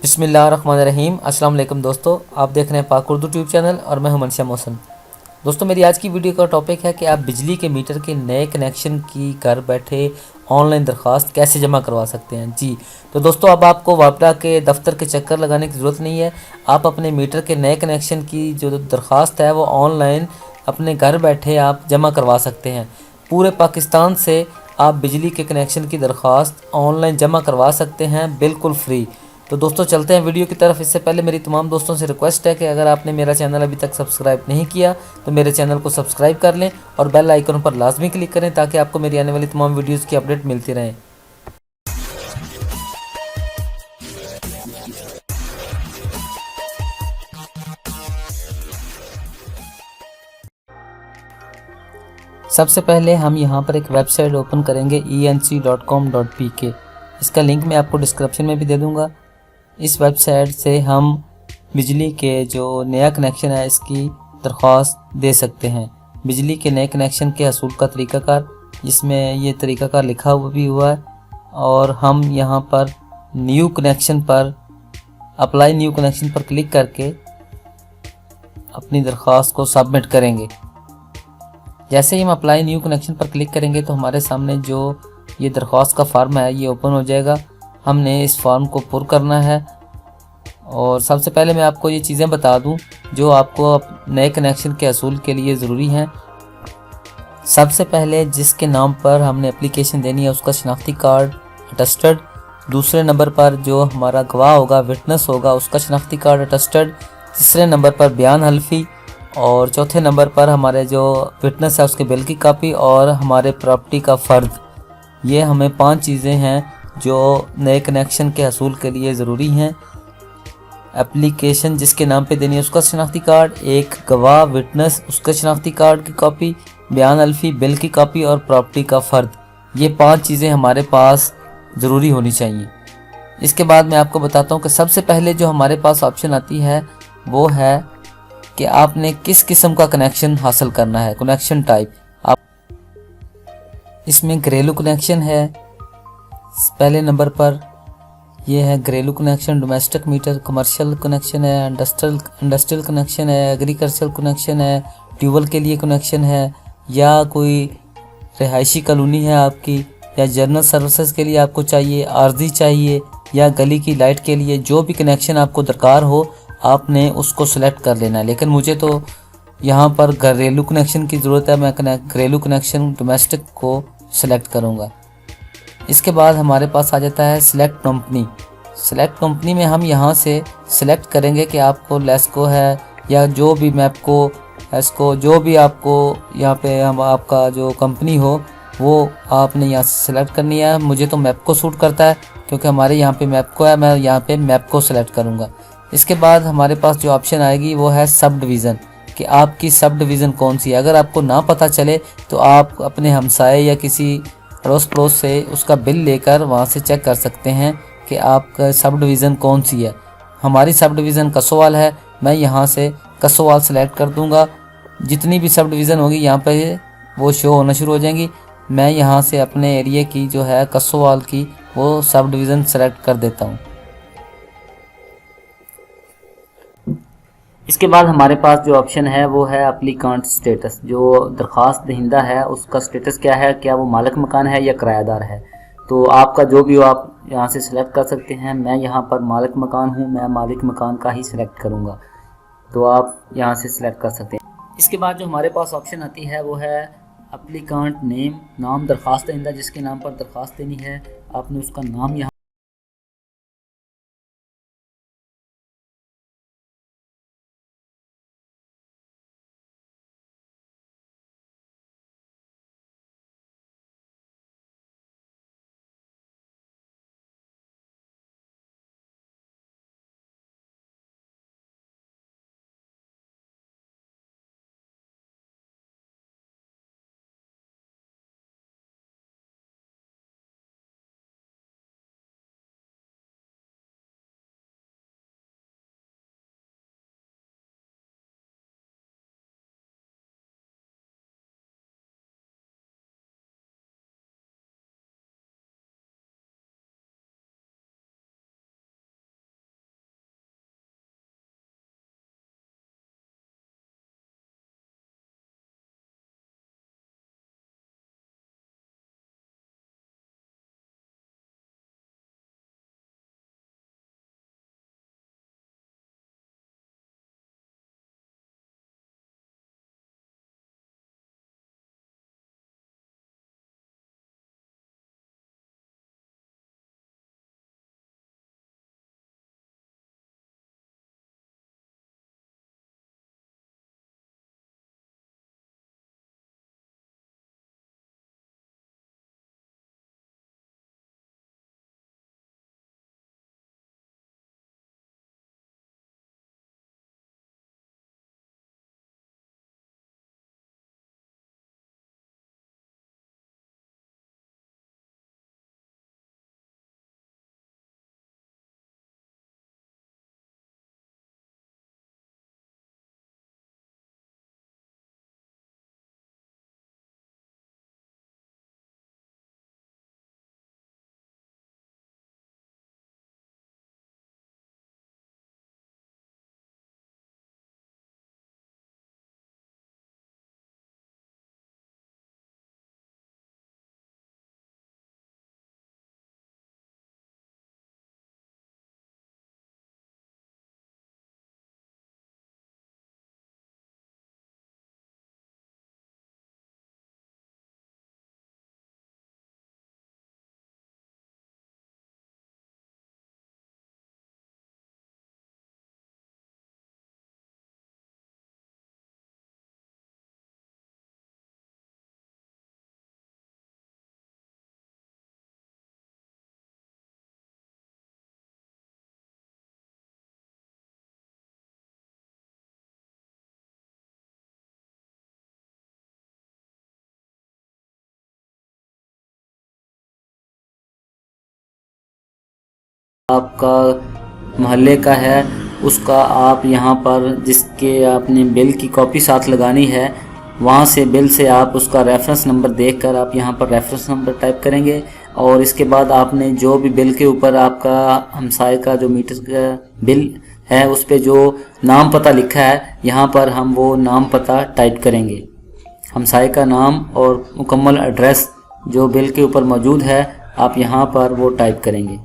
बिस्मिल्लाहिर्रहमानिर्रहीम। अस्सलाम वालेकुम दोस्तों, आप देख रहे हैं पाक उर्दू ट्यूब चैनल और मैं हूं मनशा मोहसन। दोस्तों, मेरी आज की वीडियो का टॉपिक है कि आप बिजली के मीटर के नए कनेक्शन की घर बैठे ऑनलाइन दरख्वास्त कैसे जमा करवा सकते हैं। जी तो दोस्तों, अब आपको वापडा के दफ्तर के चक्कर लगाने की ज़रूरत नहीं है। आप अपने मीटर के नए कनेक्शन की जो दरख्वास्त है वो ऑनलाइन अपने घर बैठे आप जमा करवा सकते हैं। पूरे पाकिस्तान से आप बिजली के कनेक्शन की दरख्वास्त ऑनलाइन जमा करवा सकते हैं, बिल्कुल फ्री। तो दोस्तों, चलते हैं वीडियो की तरफ। इससे पहले मेरी तमाम दोस्तों से रिक्वेस्ट है कि अगर आपने मेरा चैनल अभी तक सब्सक्राइब नहीं किया तो मेरे चैनल को सब्सक्राइब कर लें और बेल आइकन पर लाजमी क्लिक करें ताकि आपको मेरी आने वाली तमाम वीडियोज़ की अपडेट मिलती रहे। सबसे पहले हम यहाँ पर एक वेबसाइट ओपन करेंगे enc.com.pk। इसका लिंक मैं आपको डिस्क्रिप्शन में भी दे दूँगा। इस वेबसाइट से हम बिजली के जो नया कनेक्शन है इसकी दरख्वास्त दे सकते हैं। बिजली के नए कनेक्शन के हसूल का तरीक़ाकार, जिसमें ये तरीक़ाकार लिखा हुआ है और हम यहाँ पर न्यू कनेक्शन पर अप्लाई न्यू कनेक्शन पर क्लिक करके अपनी दरख्वास्त को सबमिट करेंगे। जैसे ही हम अप्लाई न्यू कनेक्शन पर क्लिक करेंगे तो हमारे सामने जो ये दरख्वास्त का फॉर्म है ये ओपन हो जाएगा। हमने इस फॉर्म को पुर करना है और सबसे पहले मैं आपको ये चीज़ें बता दूं जो आपको नए कनेक्शन के हसूल के लिए ज़रूरी हैं। सबसे पहले जिसके नाम पर हमने एप्लीकेशन देनी है उसका शनाख्ती कार्ड अटेस्टेड। दूसरे नंबर पर जो हमारा गवाह होगा, विटनेस होगा, उसका शनाख्ती कार्ड अटेस्टेड। तीसरे नंबर पर बयान हल्फी और चौथे नंबर पर हमारे जो विटनेस है उसके बिल की कापी और हमारे प्रॉपर्टी का फ़र्द। ये हमें 5 चीज़ें हैं जो नए कनेक्शन के हसूल के लिए ज़रूरी हैं। एप्लीकेशन जिसके नाम पे देनी है उसका शनाख्ती कार्ड, एक गवाह विटनेस उसके शनाख्ती कार्ड की कॉपी, बयान अल्फी, बिल की कॉपी और प्रॉपर्टी का फ़र्द। ये 5 चीज़ें हमारे पास ज़रूरी होनी चाहिए। इसके बाद मैं आपको बताता हूँ कि सबसे पहले जो हमारे पास ऑप्शन आती है वो है कि आपने किस किस्म का कनेक्शन हासिल करना है, कनेक्शन टाइप। आप इसमें घरेलू कनेक्शन है पहले नंबर पर, ये है घरेलू connection, domestic meter, commercial connection है, इंडस्ट्रियल कनेक्शन है, एग्रीकल्चरल कनेक्शन है, ट्यूबवेल के लिए कनेक्शन है, या कोई रिहायशी कॉलोनी है आपकी, या जनरल सर्विसेज के लिए आपको चाहिए, आर्जी चाहिए, या गली की लाइट के लिए। जो भी कनेक्शन आपको दरकार हो आपने उसको सेलेक्ट कर लेना है। लेकिन मुझे तो यहाँ पर घरेलू कनेक्शन की ज़रूरत है, मैं घरेलू कनेक्शन डोमेस्टिक को सेलेक्ट करूँगा। इसके बाद हमारे पास आ जाता है सिलेक्ट कंपनी। सिलेक्ट कंपनी में हम यहाँ से सिलेक्ट करेंगे कि आपको लेस्को है या जो भी मैपको, एस्को, जो भी आपको यहाँ पे हम आपका जो कंपनी हो वो आपने यहाँ से सिलेक्ट करनी है। मुझे तो मैपको सूट करता है क्योंकि हमारे यहाँ पे मैपको है, मैं यहाँ पे मैपको सेलेक्ट करूँगा। इसके बाद हमारे पास जो ऑप्शन आएगी वो है सब डिवीज़न, कि आपकी सब डिवीज़न कौन सी है। अगर आपको ना पता चले तो आप अपने हमसाए या किसी अड़ोस पड़ोस से उसका बिल लेकर वहाँ से चेक कर सकते हैं कि आपका सब डिवीज़न कौन सी है। हमारी सब डिवीज़न कसोवाल है, मैं यहाँ से कसोवाल सेलेक्ट कर दूँगा। जितनी भी सब डिवीज़न होगी यहाँ पे वो शो होना शुरू हो जाएंगी। मैं यहाँ से अपने एरिया की जो है कसोवाल की वो सब डिवीज़न सेलेक्ट कर देता हूँ। इसके बाद हमारे पास जो ऑप्शन है वो है एप्लीकांट स्टेटस। जो दरख्वास्त दहिंदा है उसका स्टेटस क्या है, क्या वो मालिक मकान है या किराएदार है। तो आपका जो भी हो आप यहाँ से सिलेक्ट कर सकते हैं। मैं यहाँ पर मालिक मकान हूँ, मैं मालिक मकान का ही सिलेक्ट करूँगा, तो आप यहाँ से सिलेक्ट कर सकते हैं। इसके बाद जो हमारे पास ऑप्शन आती है वो है एप्लीकांट नेम, नाम दरख्वास्त दहिंदा जिसके नाम पर दरख्वास्त देनी है आपने उसका नाम यहाँ आपका मोहल्ले का है उसका आप यहाँ पर जिसके आपने बिल की कॉपी साथ लगानी है वहाँ से बिल से आप उसका रेफरेंस नंबर देखकर आप यहाँ पर रेफरेंस नंबर टाइप करेंगे और इसके बाद आपने जो भी बिल के ऊपर आपका हमसाये का जो मीटर का बिल है उस पर जो नाम पता लिखा है यहाँ पर हम वो नाम पता टाइप करेंगे। हमसाये का नाम और मुकम्मल एड्रेस जो बिल के ऊपर मौजूद है आप यहाँ पर वो टाइप करेंगे।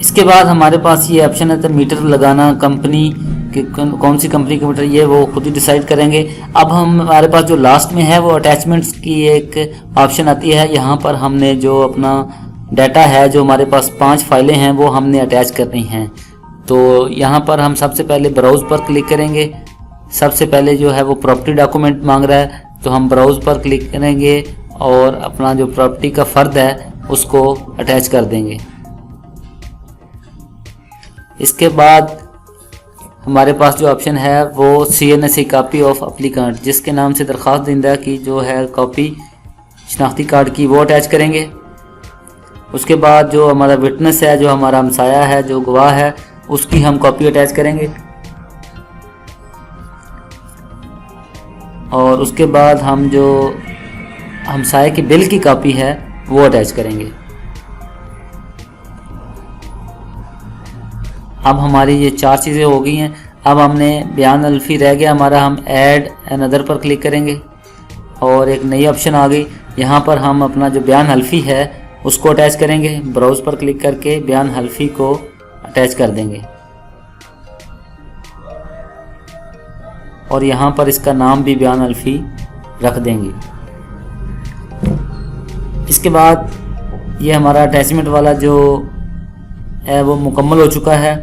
इसके बाद हमारे पास ये ऑप्शन है तो मीटर लगाना कंपनी कि कौन सी कंपनी का मीटर ये वो खुद ही डिसाइड करेंगे। अब हमारे पास जो लास्ट में है वो अटैचमेंट्स की एक ऑप्शन आती है। यहाँ पर हमने जो अपना डाटा है जो हमारे पास 5 फाइलें हैं वो हमने अटैच करनी हैं। तो यहाँ पर हम सबसे पहले ब्राउज़ पर क्लिक करेंगे। सबसे पहले जो है वो प्रॉपर्टी डॉक्यूमेंट मांग रहा है तो हम ब्राउज़ पर क्लिक करेंगे और अपना जो प्रॉपर्टी का फ़र्द है उसको अटैच कर देंगे। इसके बाद हमारे पास जो ऑप्शन है वो CNSE कॉपी ऑफ एप्लीकेंट जिसके नाम से दरख्वास्त देंदा की जो है कॉपी शनाख्ती कार्ड की वो अटैच करेंगे। उसके बाद जो हमारा विटनेस है जो हमारा हमसाया है जो गवाह है उसकी हम कॉपी अटैच करेंगे। और उसके बाद हम जो हमसाये के बिल की कॉपी है वो अटैच करेंगे। अब हमारी ये 4 चीज़ें हो गई हैं। अब हमने बयान अल्फ़ी रह गया हमारा, हम ऐड एंड अदर पर क्लिक करेंगे और एक नई ऑप्शन आ गई। यहाँ पर हम अपना जो बयान अल्फ़ी है उसको अटैच करेंगे। ब्राउज़ पर क्लिक करके बयान अल्फ़ी को अटैच कर देंगे और यहाँ पर इसका नाम भी बयान अल्फ़ी रख देंगे। इसके बाद ये हमारा अटैचमेंट वाला जो है वो मुकम्मल हो चुका है।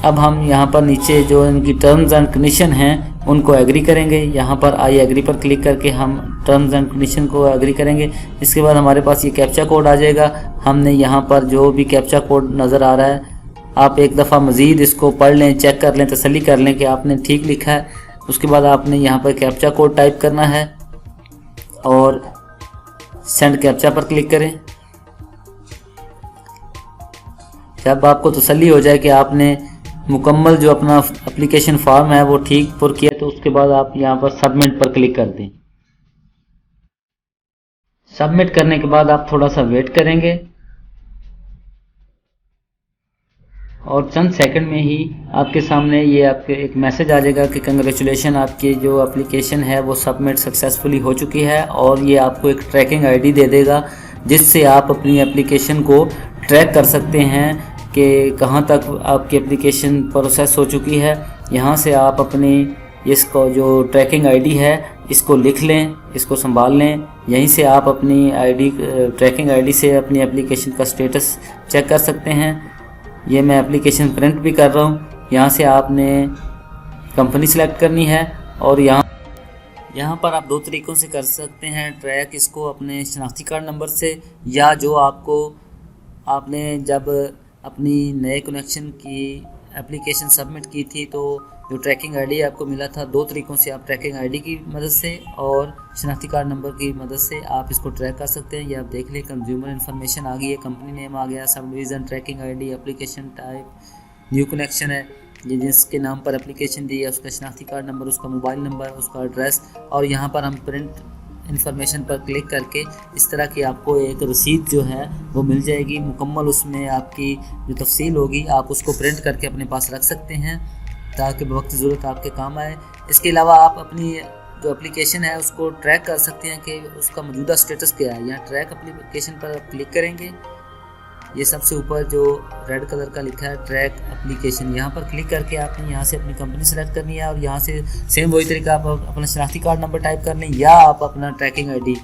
अब हम यहाँ पर नीचे जो इनकी टर्म्स एंड कंडीशन हैं उनको एग्री करेंगे। यहाँ पर आई एग्री पर क्लिक करके हम टर्म्स एंड कंडीशन को एग्री करेंगे। इसके बाद हमारे पास ये कैप्चा कोड आ जाएगा। हमने यहाँ पर जो भी कैप्चा कोड नज़र आ रहा है आप एक दफ़ा मज़ीद इसको पढ़ लें, चेक कर लें, तसल्ली कर लें कि आपने ठीक लिखा है। उसके बाद आपने यहाँ पर कैप्चा कोड टाइप करना है और सेंड कैप्चा पर क्लिक करें। जब आपको तसल्ली हो जाए कि आपने मुकम्मल जो अपना एप्लीकेशन फॉर्म है वो ठीक पुर किया तो उसके बाद आप यहाँ पर सबमिट पर क्लिक कर दें। सबमिट करने के बाद आप थोड़ा सा वेट करेंगे और चंद सेकंड में ही आपके सामने ये आपके एक मैसेज आ जाएगा कि कंग्रेचुलेशन, आपकी जो एप्लीकेशन है वो सबमिट सक्सेसफुली हो चुकी है। और ये आपको एक ट्रैकिंग आईडी दे देगा जिससे आप अपनी एप्लीकेशन को ट्रैक कर सकते हैं कि कहाँ तक आपकी एप्लीकेशन प्रोसेस हो चुकी है। यहाँ से आप अपनी इसको जो ट्रैकिंग आईडी है इसको लिख लें, इसको संभाल लें। यहीं से आप अपनी ट्रैकिंग आईडी से अपनी एप्लीकेशन का स्टेटस चेक कर सकते हैं। ये मैं एप्लीकेशन प्रिंट भी कर रहा हूँ। यहाँ से आपने कंपनी सेलेक्ट करनी है और यहाँ पर आप 2 तरीक़ों से कर सकते हैं ट्रैक इसको, अपने शनाख्ती कार्ड नंबर से या जो आपने जब अपनी नए कनेक्शन की एप्लीकेशन सबमिट की थी तो जो ट्रैकिंग आईडी आपको मिला था। 2 तरीक़ों से आप ट्रैकिंग आईडी की मदद से और शनाख्ती कार्ड नंबर की मदद से आप इसको ट्रैक कर सकते हैं। ये आप देख लें, कंज्यूमर इन्फॉर्मेशन आ गई है, कंपनी नेम आ गया, sub division, tracking ID, application type, new connection है, ये जिसके नाम पर एप्लीकेशन दी है उसका शनाख्ती कार्ड नंबर, उसका मोबाइल नंबर, उसका एड्रेस। और यहाँ पर हम प्रिंट इन्फॉर्मेशन पर क्लिक करके इस तरह की आपको एक रसीद जो है वो मिल जाएगी मुकम्मल। उसमें आपकी जो तफसील होगी आप उसको प्रिंट करके अपने पास रख सकते हैं ताकि वक्त ज़रूरत आपके काम आए। इसके अलावा आप अपनी जो एप्लीकेशन है उसको ट्रैक कर सकते हैं कि उसका मौजूदा स्टेटस क्या है। यहाँ ट्रैक एप्लीकेशन पर आप क्लिक करेंगे, ये सबसे ऊपर जो रेड कलर का लिखा है ट्रैक एप्लीकेशन, यहाँ पर क्लिक करके आपने यहाँ से अपनी कंपनी सेलेक्ट करनी है और यहाँ से सेम वही तरीका आप अपना शनाख्ती कार्ड नंबर टाइप कर लें या आप अपना ट्रैकिंग आईडी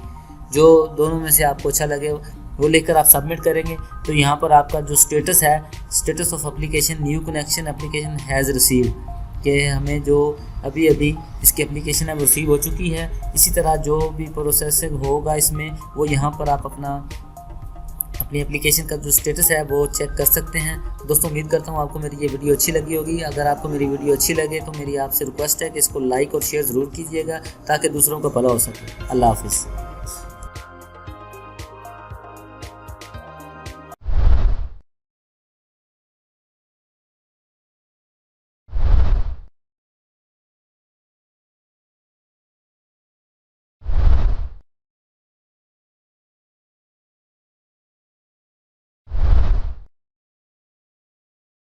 जो दोनों में से आपको अच्छा लगे वो लेकर आप सबमिट करेंगे। तो यहाँ पर आपका जो स्टेटस है, status of application new connection application has receive, कि हमें जो अभी इसकी एप्लीकेशन है वो रिसीव हो चुकी है। इसी तरह जो भी प्रोसेसिंग होगा इसमें वो यहाँ पर आप अपनी एप्लीकेशन का जो स्टेटस है वो चेक कर सकते हैं। दोस्तों उम्मीद करता हूँ आपको मेरी ये वीडियो अच्छी लगी होगी। अगर आपको मेरी वीडियो अच्छी लगे तो मेरी आपसे रिक्वेस्ट है कि इसको लाइक और शेयर ज़रूर कीजिएगा ताकि दूसरों का भला हो सके। अल्लाह हाफिज़।